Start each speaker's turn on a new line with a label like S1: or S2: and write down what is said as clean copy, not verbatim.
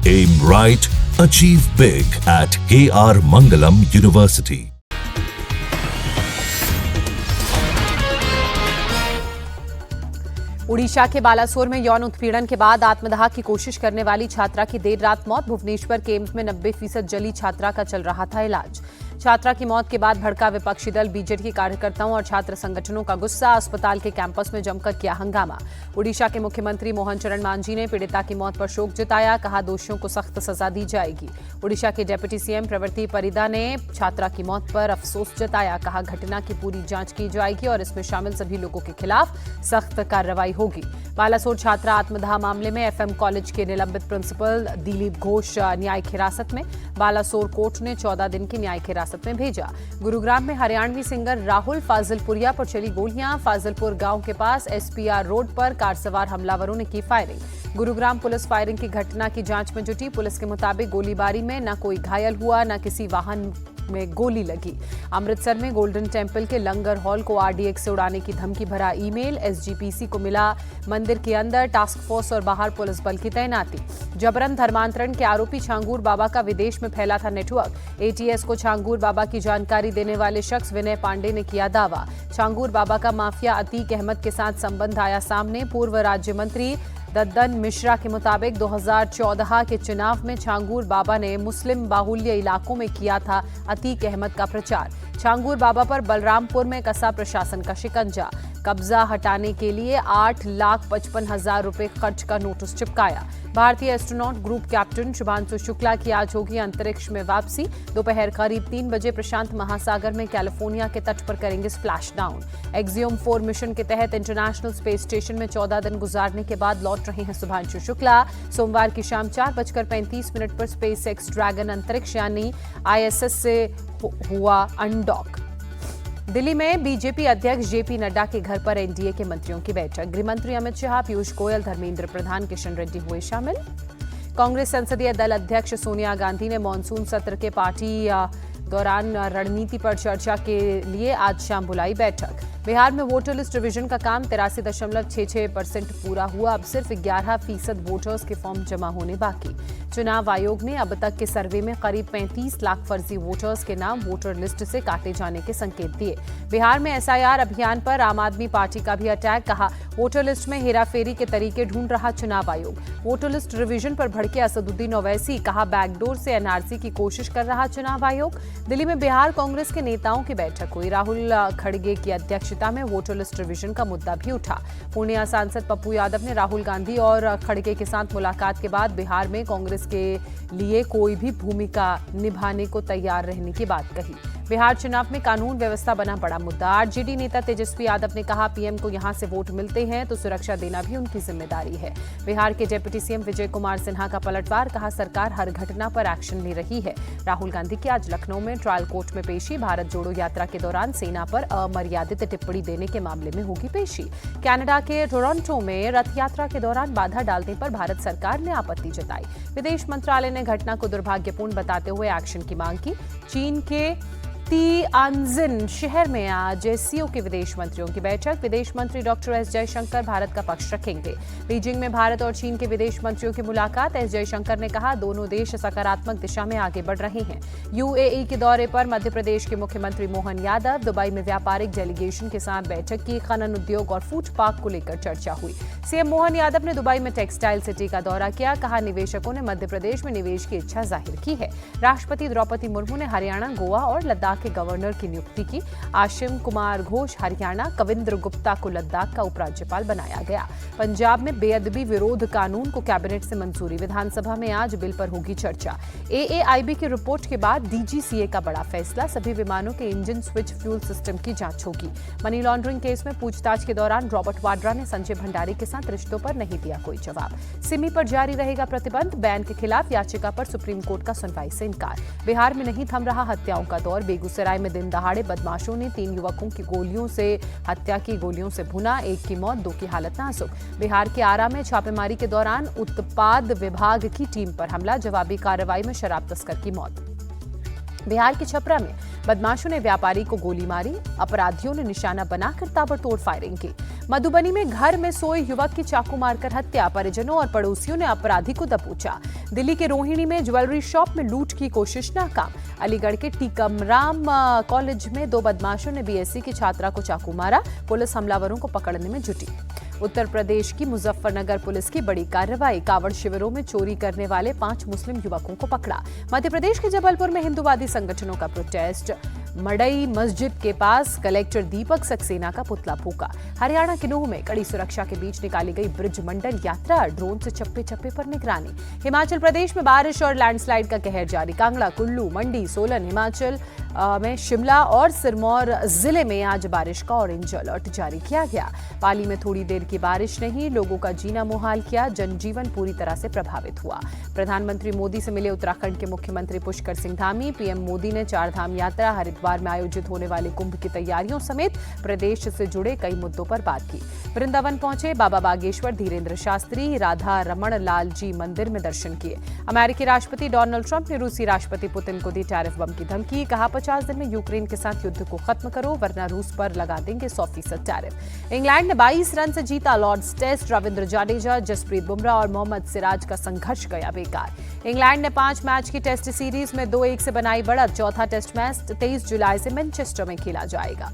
S1: Aim right, achieve big at KR Mangalam University.
S2: Orissa के बालासोर में यौन उत्पीड़न के बाद आत्मदाह की कोशिश करने वाली छात्रा की देर रात मौत। भुवनेश्वर के एम्स में 90% जली छात्रा का चल रहा था इलाज। छात्रा की मौत के बाद भड़का विपक्षी दल बीजेपी कार्यकर्ताओं और छात्र संगठनों का गुस्सा। अस्पताल के कैंपस में जमकर किया हंगामा। उड़ीसा के मुख्यमंत्री मोहन चरण मांझी ने पीड़िता की मौत पर शोक जताया। कहा, दोषियों को सख्त सजा दी जाएगी। उड़ीसा के डिप्टी सीएम प्रवृत्ति परिदा ने छात्रा की मौत पर अफसोस जताया। कहा, घटना की पूरी जांच की जाएगी और इसमें शामिल सभी लोगों के खिलाफ सख्त कार्रवाई होगी। बालासोर छात्रा आत्मदाह मामले में एफएम कॉलेज के निलंबित प्रिंसिपल दिलीप घोष न्यायिक हिरासत में। बालासोर कोर्ट ने 14 दिन की न्यायिक हिरासत में भेजा। गुरुग्राम में हरियाणवी सिंगर राहुल फाजिलपुरिया पर चली गोलियां। फाजिलपुर गांव के पास एसपीआर रोड पर कार सवार हमलावरों ने की फायरिंग। गुरुग्राम पुलिस फायरिंग की घटना की जांच में जुटी। पुलिस के मुताबिक गोलीबारी में न कोई घायल हुआ, न किसी वाहन में गोली लगी। अमृतसर में गोल्डन टेम्पल के लंगर हॉल को आरडीएक्स से उड़ाने की धमकी भरा ईमेल। एसजीपीसी को मिला मंदिर के अंदर टास्क फोर्स और बाहर पुलिस बल की तैनाती। जबरन धर्मांतरण के आरोपी छांगूर बाबा का विदेश में फैला था नेटवर्क। एटीएस को छांगूर बाबा की जानकारी देने वाले शख्स विनय पांडे ने किया दावा। छांगूर बाबा का माफिया अतीक अहमद के साथ संबंध आया सामने। पूर्व राज्य मंत्री दद्दन मिश्रा के मुताबिक 2014 के चुनाव में छांगूर बाबा ने मुस्लिम बाहुल्य इलाकों में किया था अतीक अहमद का प्रचार। छांगूर बाबा पर बलरामपुर में कसा प्रशासन का शिकंजा। कब्जा हटाने के लिए 8,55,000 रुपए खर्च का नोटिस चिपकाया। भारतीय astronaut group captain Shubhanshu Shukla की आज होगी अंतरिक्ष में वापसी। दोपहर करीब 3 बजे प्रशांत महासागर में कैलिफोर्निया के तट पर करेंगे स्प्लैश डाउन। एक्सियोम 4 मिशन के तहत इंटरनेशनल स्पेस स्टेशन में 14 दिन गुजारने के बाद लौट रहे हैं शुभांशु शुक्ला। सोमवार की शाम 4:35 पर स्पेस एक्स ड्रैगन अंतरिक्ष यानी आईएसएस से हुआ अनडॉक। दिल्ली में बीजेपी अध्यक्ष जेपी नड्डा के घर पर एनडीए के मंत्रियों की बैठक। गृहमंत्री अमित शाह, पीयूष गोयल, धर्मेंद्र प्रधान, किशन रेड्डी हुए शामिल। कांग्रेस संसदीय दल अध्यक्ष सोनिया गांधी ने मानसून सत्र के पार्टी दौरान रणनीति पर चर्चा के लिए आज शाम बुलाई बैठक। बिहार में वोटर लिस्ट रिवीजन का काम 83.66% पूरा हुआ। अब सिर्फ 11% वोटर्स के फॉर्म जमा होने बाकी। चुनाव आयोग ने अब तक के सर्वे में करीब 35 लाख फर्जी वोटर्स के नाम वोटर लिस्ट से काटे जाने के संकेत दिए। बिहार में एसआईआर अभियान पर आम आदमी पार्टी का भी अटैक। कहा, वोटर लिस्ट में हेराफेरी के तरीके ढूंढ रहा चुनाव आयोग। वोटर लिस्ट रिवीजन पर भड़के असदुद्दीन ओवैसी। कहा, बैकडोर से एनआरसी की कोशिश कर रहा चुनाव आयोग। दिल्ली में बिहार कांग्रेस के नेताओं की बैठक हुई। राहुल खड़गे की अध्यक्षता में वोटर लिस्ट रिवीजन का मुद्दा भी उठा। पूर्णिया सांसद पप्पू यादव ने राहुल गांधी और खड़गे के साथ मुलाकात के बाद बिहार में कांग्रेस के लिए कोई भी भूमिका निभाने को तैयार रहने की बात कही। बिहार चुनाव में कानून व्यवस्था बना बड़ा मुद्दा। आरजेडी नेता तेजस्वी यादव ने कहा, पीएम को यहां से वोट मिलते हैं तो सुरक्षा देना भी उनकी जिम्मेदारी है। बिहार के डिप्टी सीएम विजय कुमार सिन्हा का पलटवार। कहा, सरकार हर घटना पर एक्शन ले रही है। राहुल गांधी की आज लखनऊ में ट्रायल कोर्ट में पेशी। भारत जोड़ो यात्रा के दौरान सेना पर अमर्यादित टिप्पणी देने के मामले में होगी पेशी। कनाडा के टोरंटो में रथ यात्रा के दौरान बाधा डालने पर भारत सरकार ने आपत्ति जताई। विदेश मंत्रालय ने घटना को दुर्भाग्यपूर्ण बताते हुए एक्शन की मांग की। चीन के तियानजिन शहर में आज एससीओ के विदेश मंत्रियों की बैठक। विदेश मंत्री डॉक्टर एस जयशंकर भारत का पक्ष रखेंगे। बीजिंग में भारत और चीन के विदेश मंत्रियों की मुलाकात। एस जयशंकर ने कहा, दोनों देश सकारात्मक दिशा में आगे बढ़ रहे हैं। यूएई के दौरे पर मध्य प्रदेश के मुख्यमंत्री मोहन यादव। दुबई में व्यापारिक डेलीगेशन के साथ बैठक की। खनन उद्योग और फूड पार्क को लेकर चर्चा हुई। सीएम मोहन यादव ने दुबई में टेक्सटाइल सिटी का दौरा किया। कहा, निवेशकों ने मध्य प्रदेश में निवेश की इच्छा जाहिर की है। राष्ट्रपति द्रौपदी मुर्मू ने हरियाणा, गोवा और लद्दाख के गवर्नर की नियुक्ति की। आशिम कुमार घोष हरियाणा, कविंद्र गुप्ता को लद्दाख का उपराज्यपाल बनाया गया। पंजाब में बेअदबी विरोध कानून को कैबिनेट से मंजूरी। विधानसभा में आज बिल पर होगी चर्चा। एएआईबी की रिपोर्ट के बाद डीजीसीए का बड़ा फैसला। सभी विमानों के इंजन स्विच फ्यूल सिस्टम की जांच होगी। मनी लॉन्ड्रिंग केस में पूछताछ के दौरान रॉबर्ट वाड्रा ने संजय भंडारी के साथ रिश्तों पर नहीं दिया कोई जवाब। सिमी पर जारी रहेगा प्रतिबंध। बैन के खिलाफ याचिका पर सुप्रीम कोर्ट का सुनवाई से इंकार। बिहार में नहीं थम रहा हत्याओं का दौर। बेगूसराय में दिन दहाड़े बदमाशों ने 3 युवकों की गोलियों से हत्या की। गोलियों से भुना, 1 की मौत, 2 की हालत नाजुक। बिहार के आरा में छापेमारी के दौरान उत्पाद विभाग की टीम पर हमला। जवाबी कार्रवाई में शराब तस्कर की मौत। बिहार के छपरा में बदमाशों ने व्यापारी को गोली मारी। अपराधियों ने निशाना बनाकर ताबड़तोड़ फायरिंग की। मधुबनी में घर में सोए युवक की चाकू मारकर हत्या, परिजनों और पड़ोसियों ने अपराधी को दबोचा। दिल्ली के रोहिणी में ज्वेलरी शॉप में लूट की कोशिश नाकाम। अलीगढ़ के टीकमराम कॉलेज में 2 बदमाशों ने बीएससी की छात्रा को चाकू मारा, पुलिस हमलावरों को पकड़ने में जुटी। उत्तर प्रदेश की मुजफ्फरनगर पुलिस की बड़ी कार्रवाई, कावड़ शिविरों में चोरी करने वाले 5 मुस्लिम युवकों को पकड़ा। मध्य प्रदेश के जबलपुर में हिंदूवादी संगठनों का प्रोटेस्ट, मड़ई मस्जिद के पास कलेक्टर दीपक सक्सेना का पुतला फूका। हरियाणा के नूह में कड़ी सुरक्षा के बीच निकाली गई ब्रिज मंडल यात्रा, ड्रोन से चप्पे चप्पे पर निगरानी। हिमाचल प्रदेश में बारिश और लैंडस्लाइड का कहर जारी, कांगड़ा, कुल्लू, मंडी, सोलन, हिमाचल में शिमला और सिरमौर जिले में आज बारिश का ऑरेंज अलर्ट जारी किया गया। पाली में थोड़ी देर की बारिश ने ही लोगों का जीना मुहाल किया, जनजीवन पूरी तरह से प्रभावित हुआ। प्रधानमंत्री मोदी से मिले उत्तराखंड के मुख्यमंत्री पुष्कर सिंह धामी। पीएम मोदी ने 4 धाम यात्रा, हरिद्वार में आयोजित होने वाले कुंभ की तैयारियों समेत प्रदेश से जुड़े कई मुद्दों पर बात की। वृंदावन पहुंचे बाबा बागेश्वर धीरेन्द्र शास्त्री, राधा रमण लाल जी मंदिर में दर्शन किए। अमेरिकी राष्ट्रपति डोनाल्ड ट्रंप ने रूसी राष्ट्रपति पुतिन को दी टैरिफ बम की धमकी, कहा 50 दिन में यूक्रेन के साथ युद्ध को खत्म करो वरना रूस पर लगा देंगे 100% टैरिफ। इंग्लैंड ने 22 रन से जीता लॉर्ड्स टेस्ट, रविंद्र जडेजा, जसप्रीत बुमराह और मोहम्मद सिराज का संघर्ष गया बेकार। इंग्लैंड ने 5 मैच की टेस्ट सीरीज में 2-1 से बनाई बढ़त। चौथा टेस्ट मैच 23 जुलाई से मैनचेस्टर में खेला जाएगा।